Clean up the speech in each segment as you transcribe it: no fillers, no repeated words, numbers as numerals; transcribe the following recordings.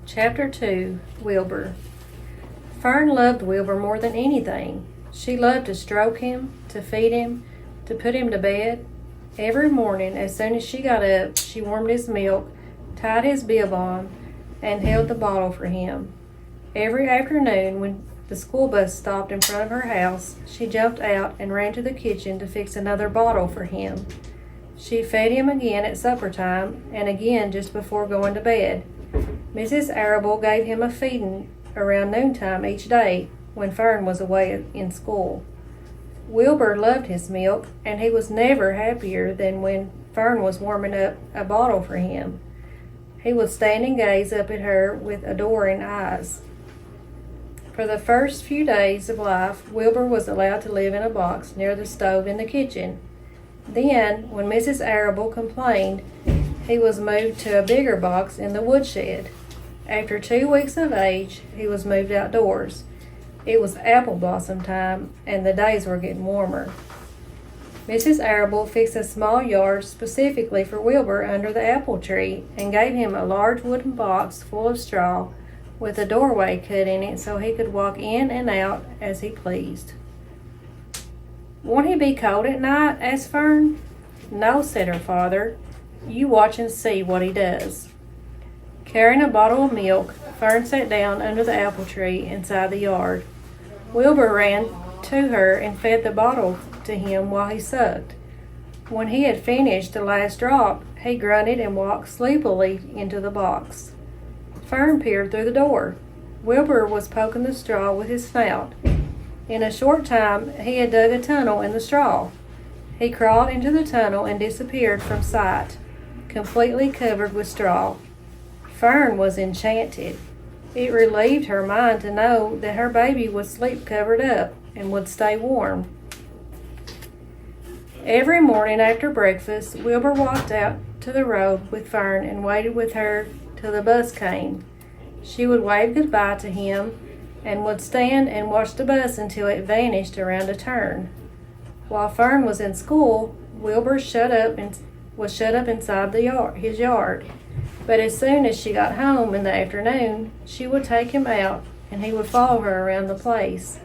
Chapter 2, Wilbur. Fern loved Wilbur more than anything. She loved to stroke him, to feed him, to put him to bed. Every morning, as soon as she got up, she warmed his milk, tied his bib on, and held the bottle for him. Every afternoon, when the school bus stopped in front of her house, she jumped out and ran to the kitchen to fix another bottle for him. She fed him again at supper time and again just before going to bed. Mrs. Arable gave him a feeding around noontime each day when Fern was away in school. Wilbur loved his milk, and he was never happier than when Fern was warming up a bottle for him. He would stand and gaze up at her with adoring eyes. For the first few days of life, Wilbur was allowed to live in a box near the stove in the kitchen. Then, when Mrs. Arable complained, he was moved to a bigger box in the woodshed. After 2 weeks of age, he was moved outdoors. It was apple blossom time, and the days were getting warmer. Mrs. Arable fixed a small yard specifically for Wilbur under the apple tree and gave him a large wooden box full of straw with a doorway cut in it so he could walk in and out as he pleased. "Won't he be cold at night?" asked Fern. "No," said her father. "You watch and see what he does." Carrying a bottle of milk, Fern sat down under the apple tree inside the yard. Wilbur ran to her and fed the bottle to him while he sucked. When he had finished the last drop, he grunted and walked sleepily into the box. Fern peered through the door. Wilbur was poking the straw with his snout. In a short time, he had dug a tunnel in the straw. He crawled into the tunnel and disappeared from sight, completely covered with straw. Fern was enchanted. It relieved her mind to know that her baby would sleep covered up and would stay warm. Every morning after breakfast, Wilbur walked out to the road with Fern and waited with her till the bus came. She would wave goodbye to him and would stand and watch the bus until it vanished around a turn. While Fern was in school, Wilbur was shut up inside his yard. But as soon as she got home in the afternoon, she would take him out, and he would follow her around the place.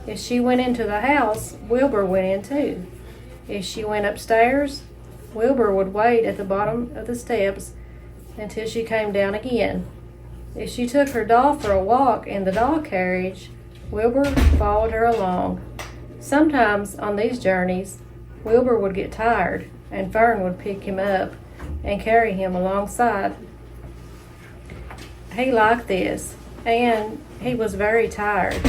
If she went into the house, Wilbur went in too. If she went upstairs, Wilbur would wait at the bottom of the steps until she came down again. If she took her doll for a walk in the doll carriage, Wilbur followed her along. Sometimes on these journeys, Wilbur would get tired, and Fern would pick him up and carry him alongside. He liked this, and he was very tired.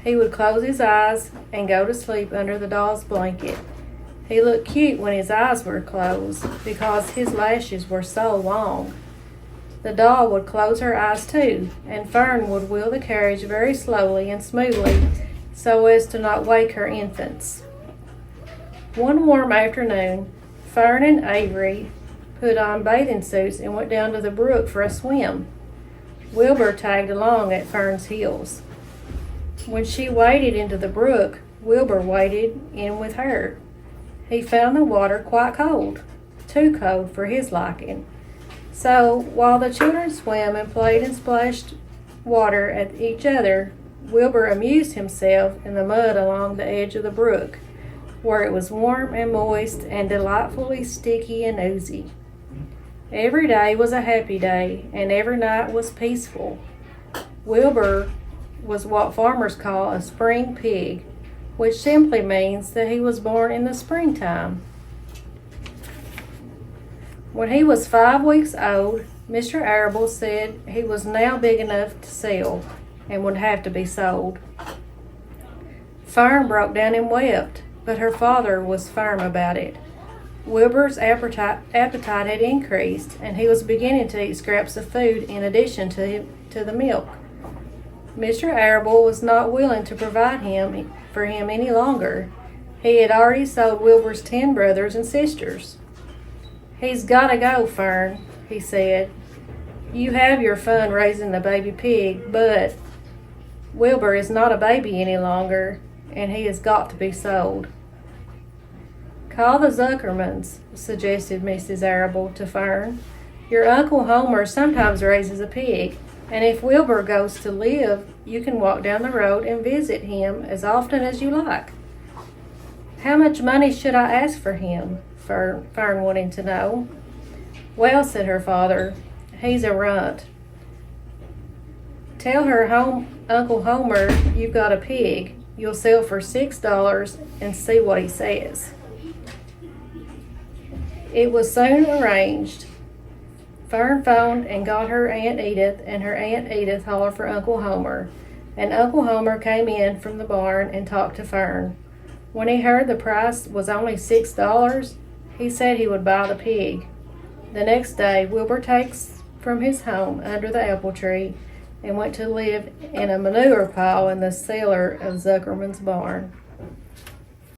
He would close his eyes and go to sleep under the doll's blanket. He looked cute when his eyes were closed because his lashes were so long. The doll would close her eyes too, and Fern would wheel the carriage very slowly and smoothly so as to not wake her infants. One warm afternoon, Fern and Avery put on bathing suits and went down to the brook for a swim. Wilbur tagged along at Fern's heels. When she waded into the brook, Wilbur waded in with her. He found the water quite cold, too cold for his liking. So, while the children swam and played and splashed water at each other, Wilbur amused himself in the mud along the edge of the brook, where it was warm and moist and delightfully sticky and oozy. Every day was a happy day, and every night was peaceful. Wilbur was what farmers call a spring pig, which simply means that he was born in the springtime. When he was 5 weeks old, Mr. Arable said he was now big enough to sell and would have to be sold. Fern broke down and wept, but her father was firm about it. Wilbur's appetite had increased, and he was beginning to eat scraps of food in addition to the milk. Mr. Arable was not willing to provide for him any longer. He had already sold Wilbur's 10 brothers and sisters. "He's got to go, Fern," he said. "You have your fun raising the baby pig, but Wilbur is not a baby any longer, and he has got to be sold." "Call the Zuckermans," suggested Mrs. Arable to Fern. "Your Uncle Homer sometimes raises a pig, And if Wilbur goes to live, you can walk down the road and visit him as often as you like. How much money should I ask for him? Fern wanted to know. Well, said her father, he's a runt. Tell her Uncle Homer you've got a pig you'll sell for $6 and see what he says. It was soon arranged. Fern phoned and got her Aunt Edith, and her Aunt Edith hollered for Uncle Homer. And Uncle Homer came in from the barn and talked to Fern. When he heard the price was only $6, he said he would buy the pig. The next day, Wilbur takes from his home under the apple tree and went to live in a manure pile in the cellar of Zuckerman's barn.